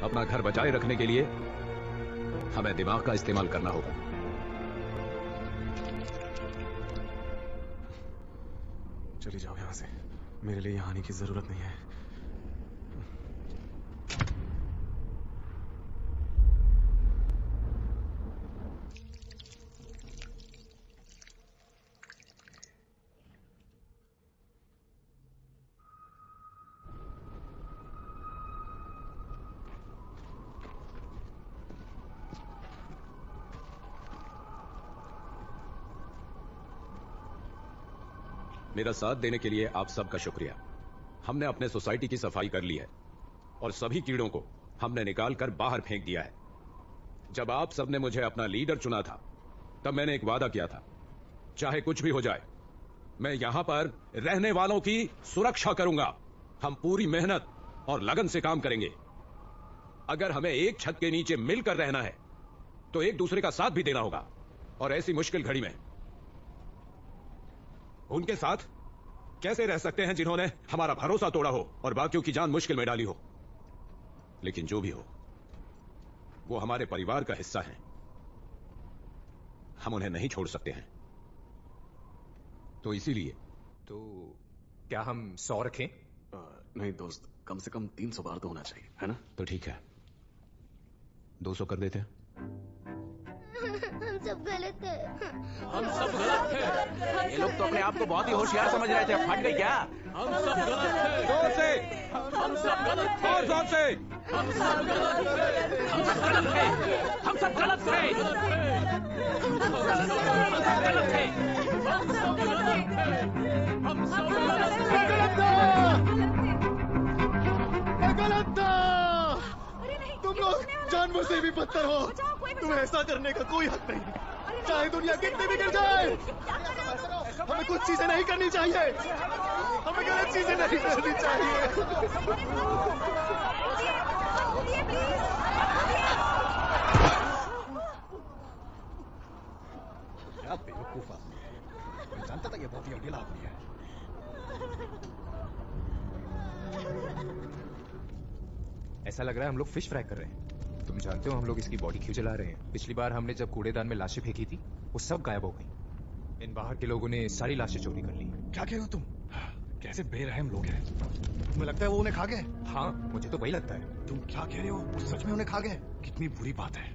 अपना घर बचाए रखने के लिए हमें दिमाग का इस्तेमाल करना होगा। चली जाओ यहां से, मेरे लिए यहां आने की जरूरत नहीं है। मेरा साथ देने के लिए आप सबका शुक्रिया। हमने अपने सोसाइटी की सफाई कर ली है और सभी कीड़ों को हमने निकाल कर बाहर फेंक दिया है। जब आप सबने मुझे अपना लीडर चुना था तब मैंने एक वादा किया था, चाहे कुछ भी हो जाए मैं यहां पर रहने वालों की सुरक्षा करूंगा। हम पूरी मेहनत और लगन से काम करेंगे। अगर हमें एक छत के नीचे मिलकर रहना है तो एक दूसरे का साथ भी देना होगा, और ऐसी मुश्किल घड़ी में उनके साथ कैसे रह सकते हैं जिन्होंने हमारा भरोसा तोड़ा हो और बाकियों की जान मुश्किल में डाली हो। लेकिन जो भी हो, वो हमारे परिवार का हिस्सा हैं। हम उन्हें नहीं छोड़ सकते हैं। तो इसीलिए तो क्या हम 100 रखें? नहीं दोस्त, कम से कम 300 बार तो होना चाहिए, है ना? तो ठीक है, 200 कर देते हैं। हम सब गलत थे। हम सब गलत थे। ये लोग तो अपने आप को बहुत ही होशियार समझ रहे थे, फट गई क्या? हम सब गलत थे। जोर से, हम सब गलत थे। और जोर से। हम सब गलत थे। हम सब गलत थे। हम सब गलत थे। हम सब गलत थे। हम सब गलत थे। हम सब गलत थे। गलत था। तुम लोग जानवर से भी बदतर हो। तुम्हें ऐसा करने का कोई हक नहीं, चाहे दुनिया कितनी भी गिर जाए। हमें कुछ चीजें नहीं करनी चाहिए, हमें गलत चीजें नहीं करनी चाहिए। क्या बेवकूफ आदमी है, मैं जानता था ये बहुत ही अकेला आदमी है। ऐसा लग रहा है हम लोग फिश फ्राई कर रहे हैं। तुम जानते हो हम लोग इसकी बॉडी क्यों जला रहे हैं? पिछली बार हमने जब कूड़ेदान में लाशें फेंकी थी वो सब गायब हो गई। इन बाहर के लोगों ने सारी लाशें चोरी कर ली। क्या कह रहे हो तुम? कैसे बेरहम लोग हैं। तुम्हें लगता है वो उन्हें खा गए? हाँ, मुझे तो वही लगता है। तुम क्या कह रहे हो? वो सच में उन्हें खा गए? कितनी बुरी बात है।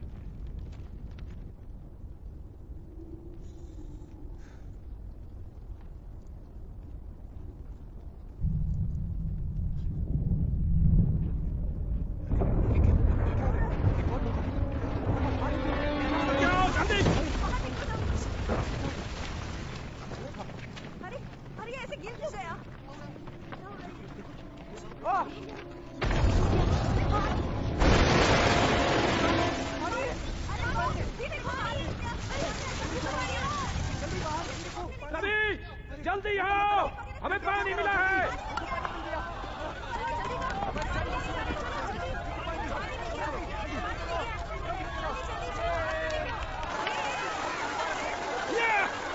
जल्दी आओ, हमें पानी मिला है।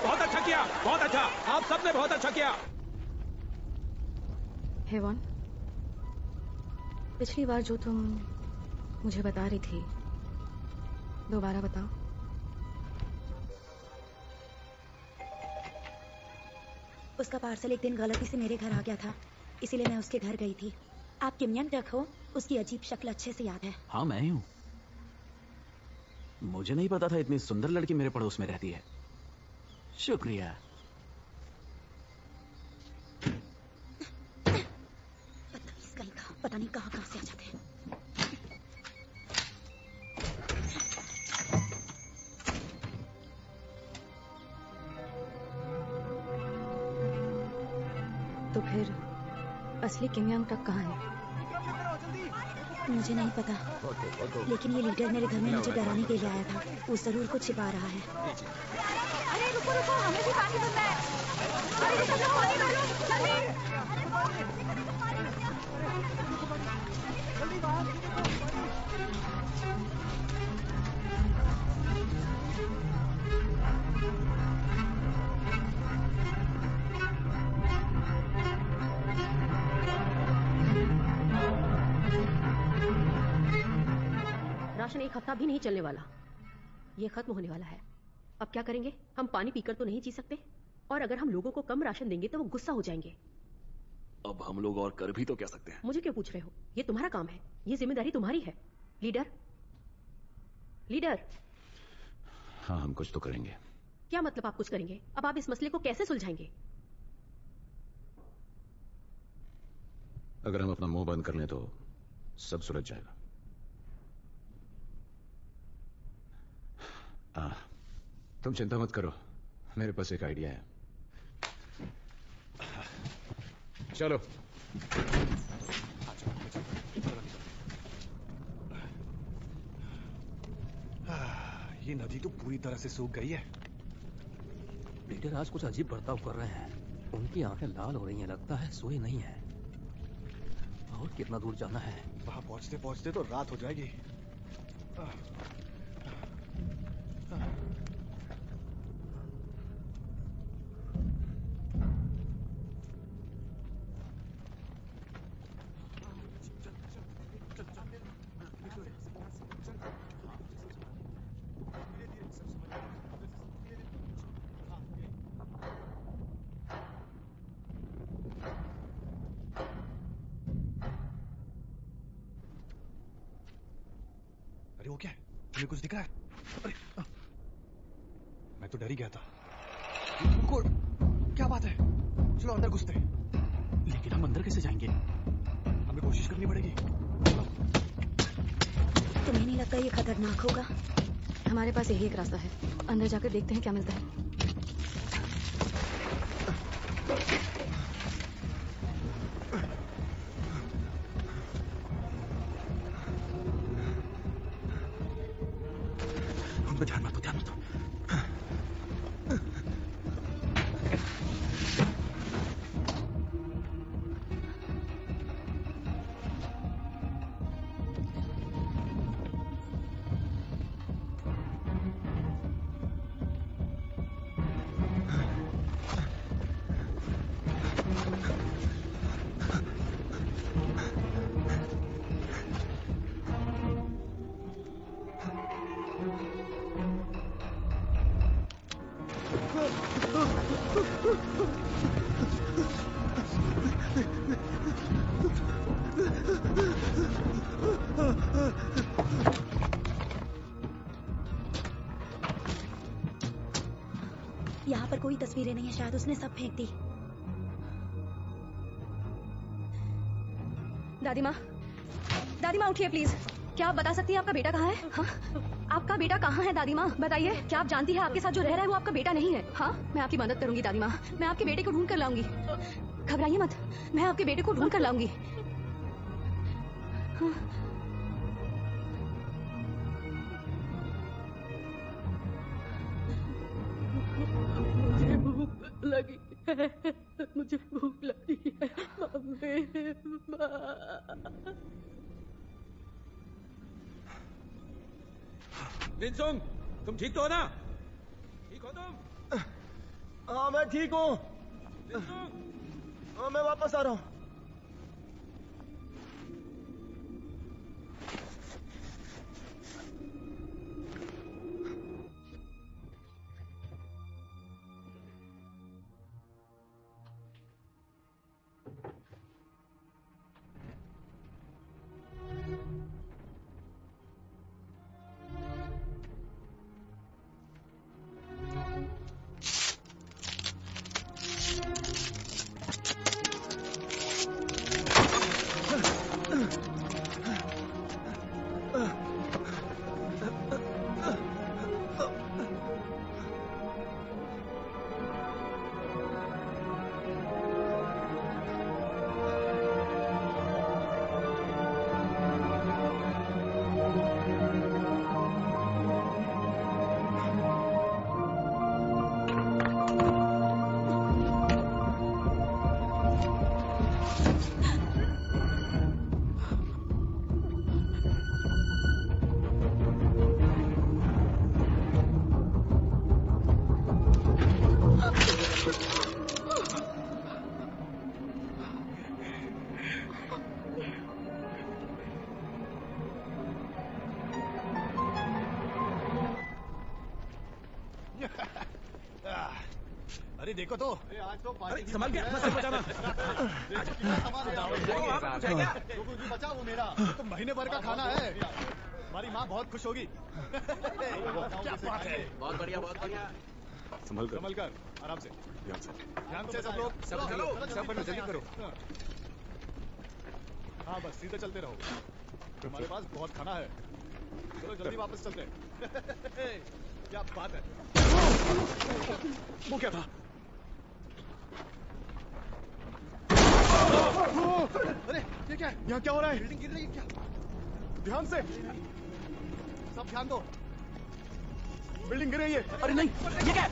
बहुत अच्छा किया, बहुत अच्छा। आप सबने बहुत अच्छा किया। हेवन, पिछली बार जो तुम मुझे बता रही थी दोबारा बताओ। उसका पार्सल एक दिन गलती से मेरे घर आ गया था, इसीलिए मैं उसके घर गई थी। आप किमयंग टक हो? उसकी अजीब शक्ल अच्छे से याद है। हाँ, मैं ही हूँ। मुझे नहीं पता था इतनी सुंदर लड़की मेरे पड़ोस में रहती है। शुक्रिया। पता नहीं कहाँ से आ जाते हैं। तो फिर असली किमयांग तक कहाँ है? मुझे नहीं पता, लेकिन ये लीडर मेरे घर में मुझे डराने के लिए आया था। वो जरूर कुछ छिपा रहा है। अरे रुको रुको, हमें भी पानी मिलना है। अरे सब लोग पानी डालो, जल्दी बाहर। राशन एक हफ्ता भी नहीं चलने वाला, ये खत्म होने वाला है। अब क्या करेंगे? हम पानी पीकर तो नहीं जी सकते, और अगर हम लोगों को कम राशन देंगे तो वो गुस्सा हो जाएंगे। अब हम लोग और कर भी तो क्या सकते हैं? मुझे क्यों पूछ रहे हो? ये तुम्हारा काम है, ये जिम्मेदारी तुम्हारी है। Leader, leader. हाँ, हम कुछ तो करेंगे। क्या मतलब आप कुछ करेंगे? अब आप इस मसले को कैसे सुलझाएंगे? अगर हम अपना मुंह बंद कर लें तो सब सुलझ जाएगा। तुम चिंता मत करो, मेरे पास एक आइडिया है। चलो। ये नदी तो पूरी तरह से सूख गई है। लीडर आज कुछ अजीब बर्ताव कर रहे हैं। उनकी आंखें लाल हो रही हैं, लगता है सोए नहीं है। और कितना दूर जाना है? वहां पहुंचते पहुंचते तो रात हो जाएगी। अरे वो क्या है? तुम्हें कुछ दिख रहा है? अरे मैं तो डर ही गया था। क्या बात है? चलो अंदर घुसते हैं। लेकिन हम अंदर कैसे जाएंगे? हमें कोशिश करनी पड़ेगी। तुम्हें नहीं लगता ये खतरनाक होगा? हमारे पास यही एक रास्ता है, अंदर जाकर देखते हैं क्या मिलता है। ध्यान मत दो, ध्यान मत दो। यहाँ पर कोई तस्वीरें नहीं है, शायद उसने सब फेंक दी। दादी माँ, दादी माँ उठिए प्लीज। क्या आप बता सकती हैं आपका बेटा कहाँ है? हाँ? आपका बेटा कहाँ है दादी माँ? बताइए। क्या आप जानती हैं आपके साथ जो रह रहा है वो आपका बेटा नहीं है? हाँ, मैं आपकी मदद करूंगी दादी माँ। मैं आपके बेटे को ढूंढ कर लाऊंगी। घबराइए मत, मैं आपके बेटे को ढूंढ कर लाऊंगी। हाँ। मुझे भूख लगी है, मुझे भूख लगी है मम्मी। लिनसुंग, तुम ठीक तो हो ना? ठीक हो तुम? हाँ मैं ठीक हूँ। हाँ मैं वापस आ रहा हूँ। अरे देखो तो। आज तो संभाल के अपना सर बचाना। बचा वो मेरा तो महीने भर का खाना है। हमारी माँ बहुत खुश होगी। क्या बात है। बहुत बढ़िया बहुत बढ़िया। संभल कर आराम से ध्यान से सब लोग। सब जल्दी करो। हाँ बस सीधे चलते रहो। हमारे पास बहुत खाना है। चलो जल्दी वापस चलते हैं। क्या बात है। वो क्या था? अरे ये क्या है? यहाँ क्या हो रहा है? बिल्डिंग गिर रही है क्या? ध्यान से सब ध्यान दो। बिल्डिंग गिर रही है। अरे नहीं ये क्या है?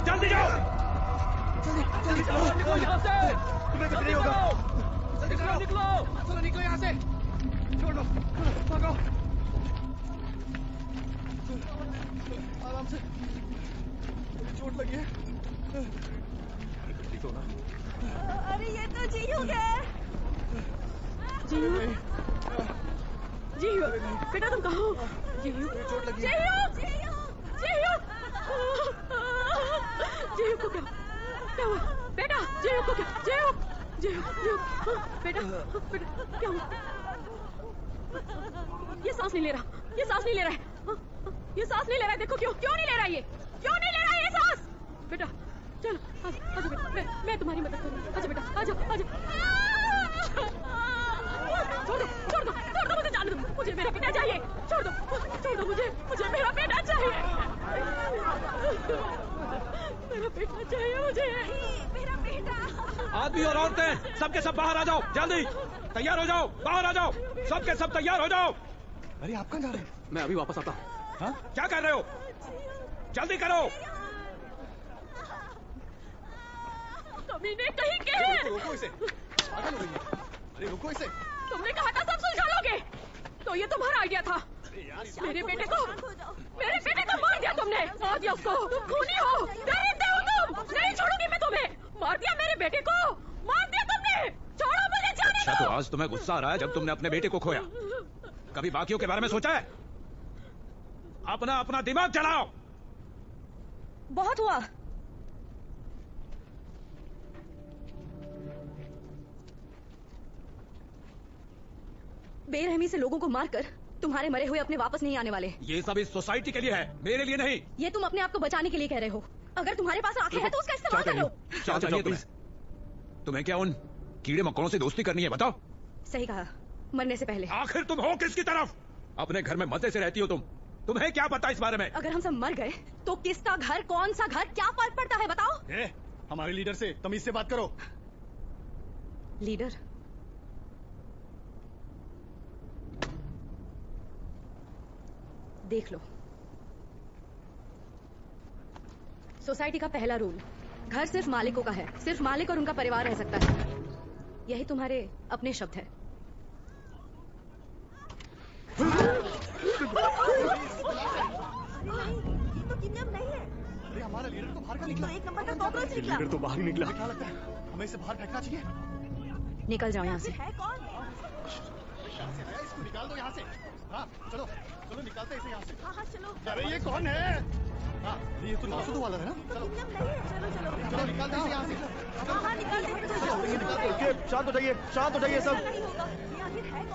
जल्दी जाओ। जल्दी चलो यहाँ से। तुम्हें कुछ नहीं होगा। निकलो चलो निकलो यहाँ से। छोड़ दो भागो। आराम से चोट लगी है। ठीक हो ना? अरे ये तो जीयू है। जीयू जीयू बेटा तुम कहाँ हो? जीयू चोट लगी है। जीयू जीयू को क्या हुआ बेटा? जीयू को क्या? जीयू बेटा क्या हुआ? ये सांस नहीं ले रहा। ये सांस नहीं ले रहा है। देखो क्यों नहीं ले रहा ये? क्यों नहीं ले रहा ये सांस? बेटा चलो आजा बेटा, मैं तुम्हारी मदद करूंगी। आजा बेटा आजा। छोड़ दो मुझे जाने दो। मुझे मेरा बेटा चाहिए। छोड़ दो मुझे मेरा बेटा चाहिए। मेरा बेटा चाहिए मुझे। मेरा बेटा। आदमी और औरतें सबके सब बाहर आ जाओ। जल्दी तैयार हो जाओ। बाहर आ जाओ। सबके सब तैयार हो जाओ। अरे आप कहाँ जा रहे हैं? मैं अभी वापस आता हूँ। हाँ? क्या कर रहे हो? जल्दी करो। कमीने कहीं के। रोको इसे। पागल हो रही है। अरे रोको इसे। तुमने कहा था सब सुलझा लोगे, तो ये तुम्हारा आइडिया था। मेरे बेटे को मार दिया तुमने। मार दिया उसको। तुम खूनी हो। दरिद्र हो तुम। नहीं छोड़ूंगी मैं तुम्हें। मार दिया मेरे बेटे को। मार दिया तुमने। छोड़ो मुझे जाने अच्छा दो। तो आज तुम्हें गुस्सा आ रहा है जब तुमने अपने बेटे को खोया। कभी बाकियों के बारे में सोचा है? अपना दिमाग चलाओ। बहुत हुआ। बेरहमी से लोगों को मारकर तुम्हारे मरे हुए अपने वापस नहीं आने वाले। ये सब इस सोसाइटी के लिए है, मेरे लिए नहीं। ये तुम अपने आप को बचाने के लिए कह रहे हो। अगर तुम्हारे पास आंखें हैं तो उसका इस्तेमाल करो। क्या चाहिए तुम्हें क्या उन कीड़े मकोड़ों से दोस्ती करनी है? बताओ। सही कहा, मरने से पहले। आखिर तुम हो किसकी तरफ? अपने घर में मजे से रहती हो तुम। तुम्हें क्या पता इस बारे में? अगर हम सब मर गए तो किसका घर, कौन सा घर, क्या फर्क पड़ता है बताओ? हमारे लीडर से तमीज से बात करो। लीडर? देख लो, सोसाइटी का पहला रूल, घर सिर्फ मालिकों का है। सिर्फ मालिक और उनका परिवार रह सकता है। यही तुम्हारे अपने शब्द है। अरे हमारा लीडर तो बाहर का निकला। एक नंबर का कॉकरोच निकला। लीडर तो बाहर निकला। क्या लगता है हमें इसे बाहर फेंकना चाहिए? निकल जाओ यहाँ से। है कौन? इसको निकाल दो यहाँ से। हाँ चलो निकालते हैं इसे यहाँ से। हाँ चलो। अरे ये कौन है? हाँ ये तो नासुदो वाला है ना? चलो निकालते हैं इसे यहाँ से। हाँ निकाल दे। देखिए शांत हो जाइए सब।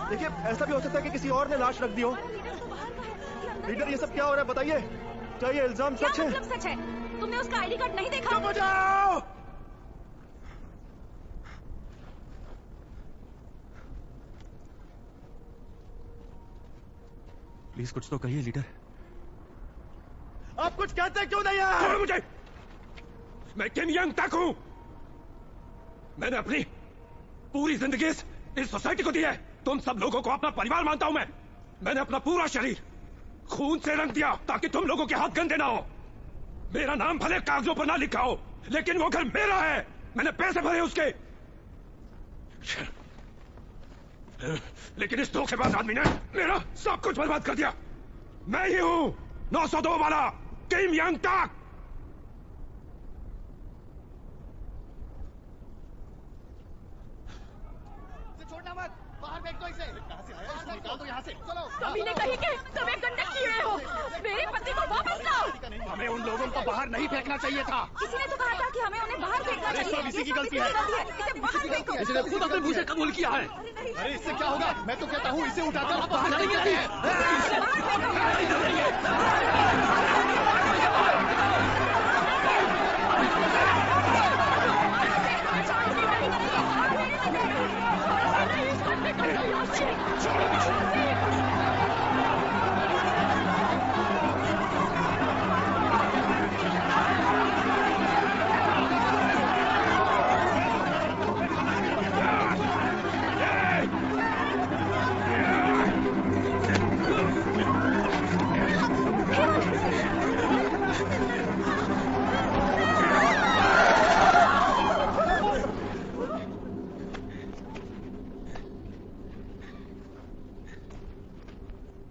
देखिए ऐसा भी हो सकता है कि किसी और ने लाश रख दी हो। लीडर ये सब क्या हो रहा है बताइए। क्या ये इल्जाम सच है? मतलब सच है? तुमने उसका आईडी कार्ड नहीं देखा? बचाओ! प्लीज कुछ तो कहिए लीडर। आप कुछ कहते क्यों नहीं है? छोड़ो मुझे। मैं किम यंग तक हूं। मैंने अपनी पूरी जिंदगी इस सोसाइटी को दी है। तुम सब लोगों को अपना परिवार मानता हूं मैं। मैंने अपना पूरा शरीर खून से रंग दिया ताकि तुम लोगों के हाथ गंदे ना हो। मेरा नाम भले कागजों पर ना लिखा हो, लेकिन वो घर मेरा है। मैंने पैसे भरे उसके। लेकिन इस धोखेबाज आदमी ने मेरा सब कुछ बर्बाद कर दिया। मैं ही हूं 902 वाला किम यांग टाक। छोड़ना मत, बाहर फेंक दो इसे। कहां से आया? इसको निकाल दो यहाँ से। चलो। कमीने कहीं के, तुम एक गंदे कीड़े हो। मेरे पति को वापस लाओ। हमें उन लोगों को बाहर नहीं फेंकना चाहिए था। किसी ने तो कहा था कि हमें उन्हें बाहर फेंकना चाहिए। सब इसी की गलती है। इसे बाहर फेंको। इसने खुद अपने मुंह से कबूल किया है। अरे इससे क्या होगा? मैं तो कहता हूँ इसे उठाकर आप बाहर नहीं गिरती है।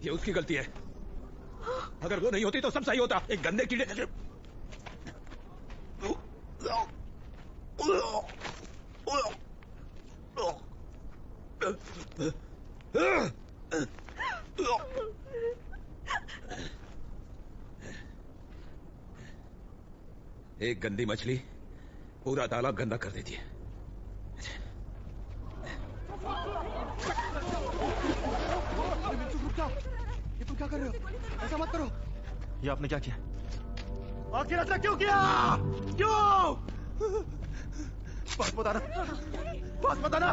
ये उसकी गलती है। अगर वो नहीं होती तो सब सही होता। एक गंदे कीड़े। एक गंदी मछली पूरा तालाब गंदा कर देती है। ये तुम क्या कर रहे हो? ऐसा मत करो। ये आपने क्या किया? आखिर ऐसा क्यों किया? क्यों? बात बताना, बात बताना।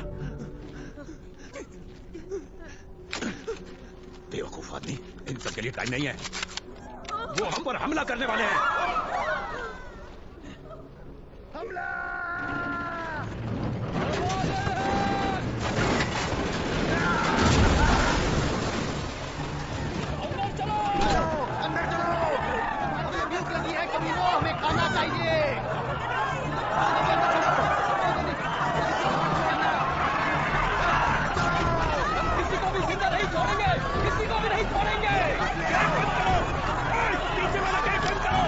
बेवकूफ आदमी, इन सब के लिए टाइम नहीं है। वो हम पर हमला करने वाले हैं। हमला! हमें खाना चाहिए। किसी को भी जिंदा नहीं छोड़ेंगे, किसी को भी नहीं छोड़ेंगे। पीछे वाला गेट बंद करो।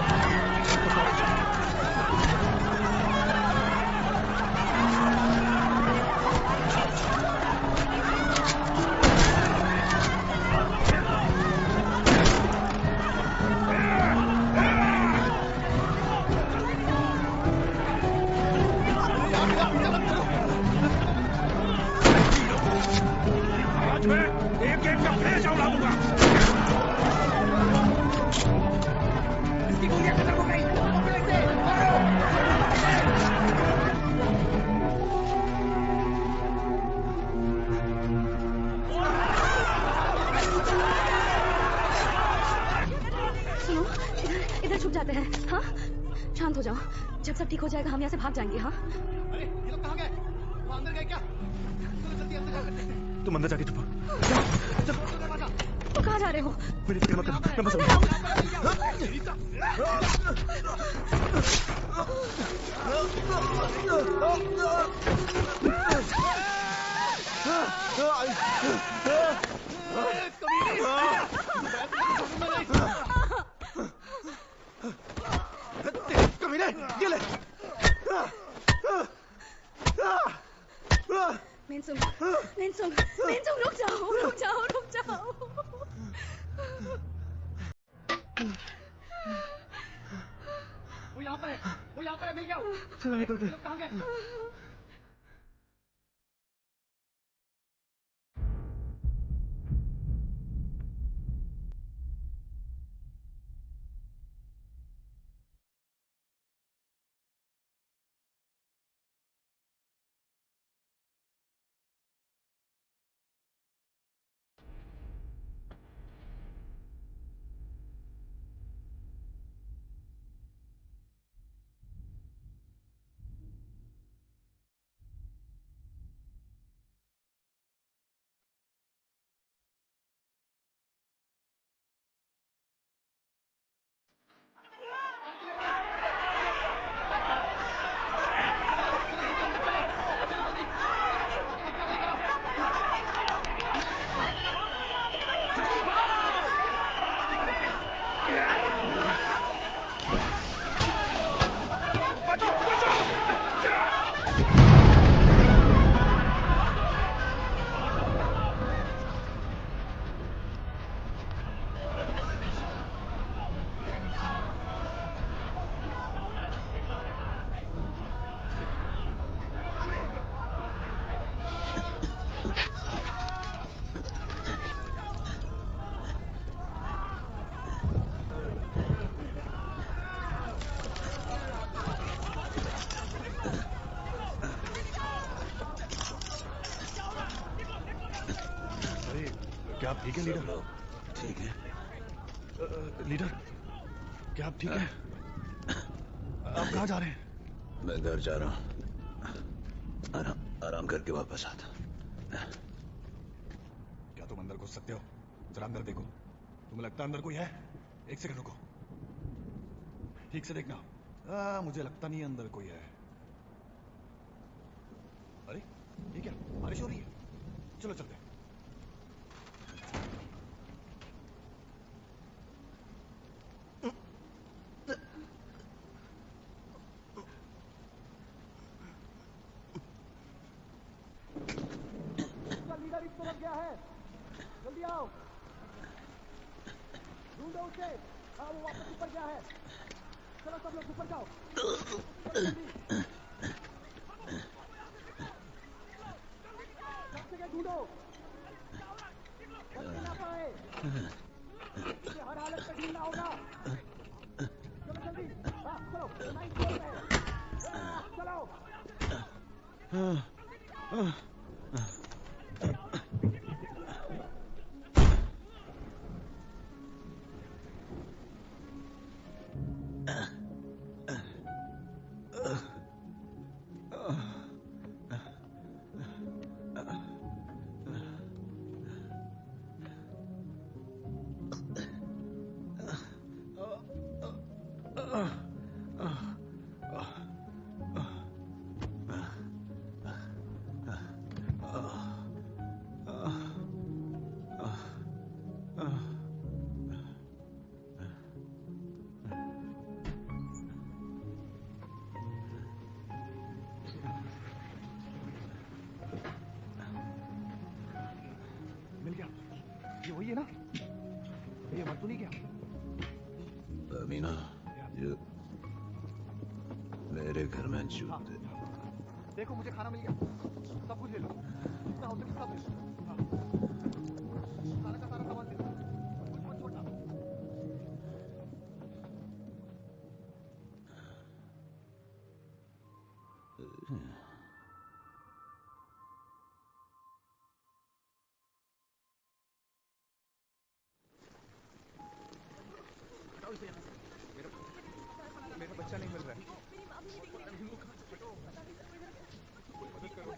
आज मैं एक गेट का फ्लैश उड़ा दूंगा। इसकी गोलियां खत्म हो गई। सुनो, इधर छुप जाते हैं। हाँ, शांत हो जाओ। जब सब ठीक हो जाएगा हम यहाँ से भाग जाएंगे। हाँ, अरे ये लोग कहाँ गए? वो अंदर गए क्या? चलो जल्दी अंदर जाओ। तुम अंदर जाके छुपो। तो कहाँ जा रहे हो? मेरी फिक्र मत करो, मैं बस कमीने, ये ले। मेनसुंग, मेनसुंग, मेनसुंग, रुक जाओ, रुक जाओ, रुक जाओ। वो यहाँ पर है, वो यहाँ पर है, मिल गया। चलो निकलते। कहाँ गए? आप ठीक है लीडर? ठीक है। लीडर, क्या आप ठीक हैं? आप कहाँ जा रहे हैं? मैं घर जा रहा हूँ। आराम करके वापस आता। क्या तुम अंदर घुस सकते हो? जरा अंदर देखो। तुम्हें लगता है अंदर कोई है? एक सेकंड रुको, ठीक से देखना। मुझे लगता नहीं अंदर कोई है। अरे ये क्या, बारिश हो रही है? चलो चलते हैं। लीडर इस तरफ गया है, जल्दी आओ, ढूंढो उसे। हाँ, वो वापस ऊपर गया है। चलो सब लोग ऊपर जाओ। सब जगह ढूंढो, बचने ना पाए। इसे हर हालत में ढूंढना होगा। चलो जल्दी, हाँ चलो, 9th फ्लोर पे है। चलो। मिल गया? ये वही है ना? ये मर तो नहीं गया? अमीना, ये मेरे घर में जूत है। देखो मुझे खाना मिल गया, सब कुछ ले लो, जितना हो सके सब ले लो। हाँ। सारा का सारा सामान ले लो, कुछ मत छोड़ना। मेरा बच्चा नहीं मिल रहा है। मदद करो।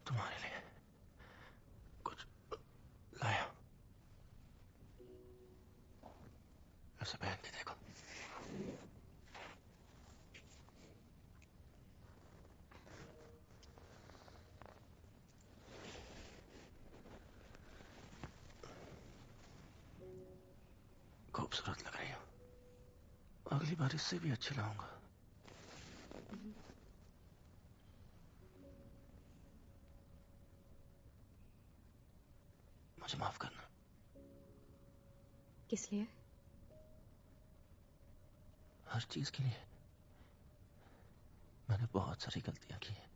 तुम्हारे लिए कुछ लाया, ऐसे पहन के देखो। खूबसूरत लग रही हो। अगली बार इससे भी अच्छी लाऊंगा। मुझे माफ करना। किस लिए? हर चीज के लिए। मैंने बहुत सारी गलतियां की हैं,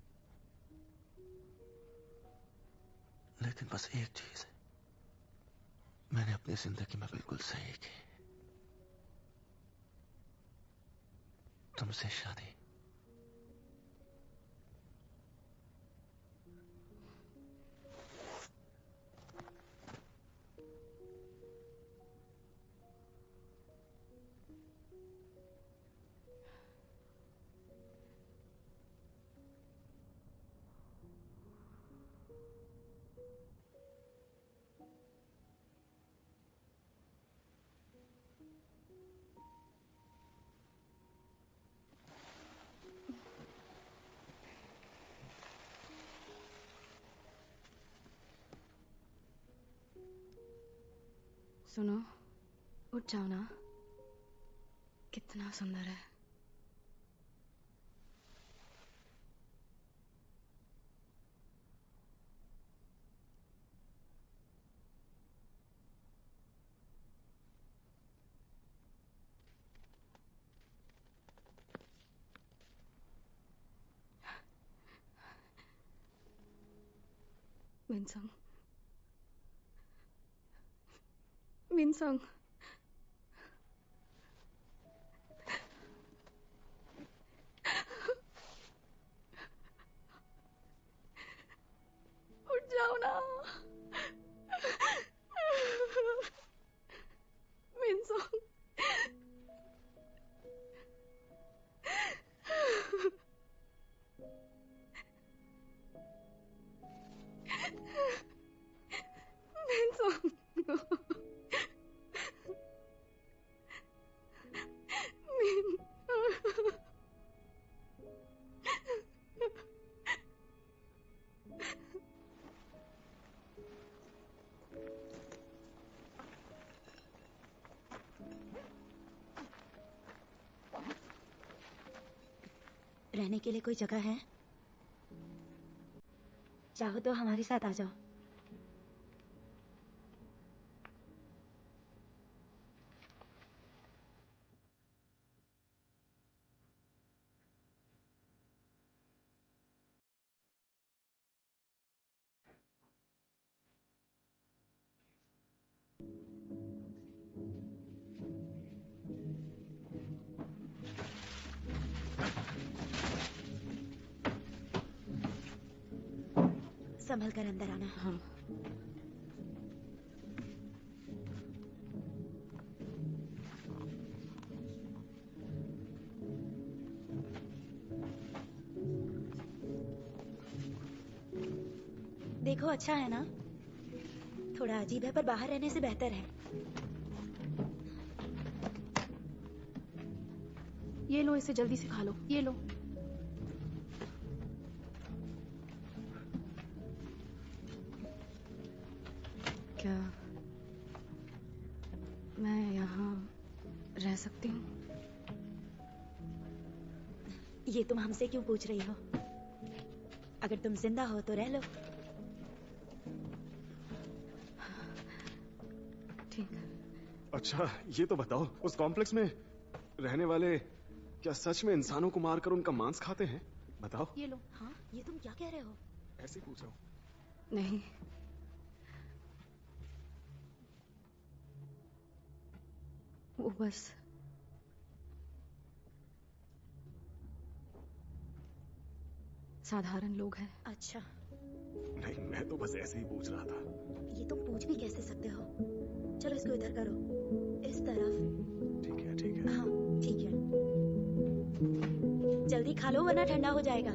लेकिन बस एक चीज मैंने अपनी जिंदगी में बिल्कुल सही की, तुमसे शादी। सुनो, उठ जाओ ना। कितना सुंदर है। विंसंग, विंसंग, उठ जाओ ना। विंसंग, रहने के लिए कोई जगह है? चाहो तो हमारे साथ आ जाओ। संभल कर अंदर आना। हाँ। देखो, अच्छा है ना? थोड़ा अजीब है पर बाहर रहने से बेहतर है। ये लो, इसे जल्दी से खा लो। ये लो। क्या मैं यहाँ रह सकती हूँ? ये तुम हमसे क्यों पूछ रही हो? अगर तुम जिंदा हो तो रह लो। ठीक। अच्छा, ये तो बताओ, उस कॉम्प्लेक्स में रहने वाले क्या सच में इंसानों को मारकर उनका मांस खाते हैं? बताओ। ये लो। हाँ, ये तुम क्या कह रहे हो? ऐसे ही पूछ रहा हूँ। नहीं, वो बस साधारण लोग हैं। अच्छा, नहीं, मैं तो बस ऐसे ही पूछ रहा था। ये तुम पूछ भी कैसे सकते हो? चलो इसको इधर करो, इस तरफ। ठीक है, ठीक है। हाँ, ठीक है। जल्दी खा लो वरना ठंडा हो जाएगा।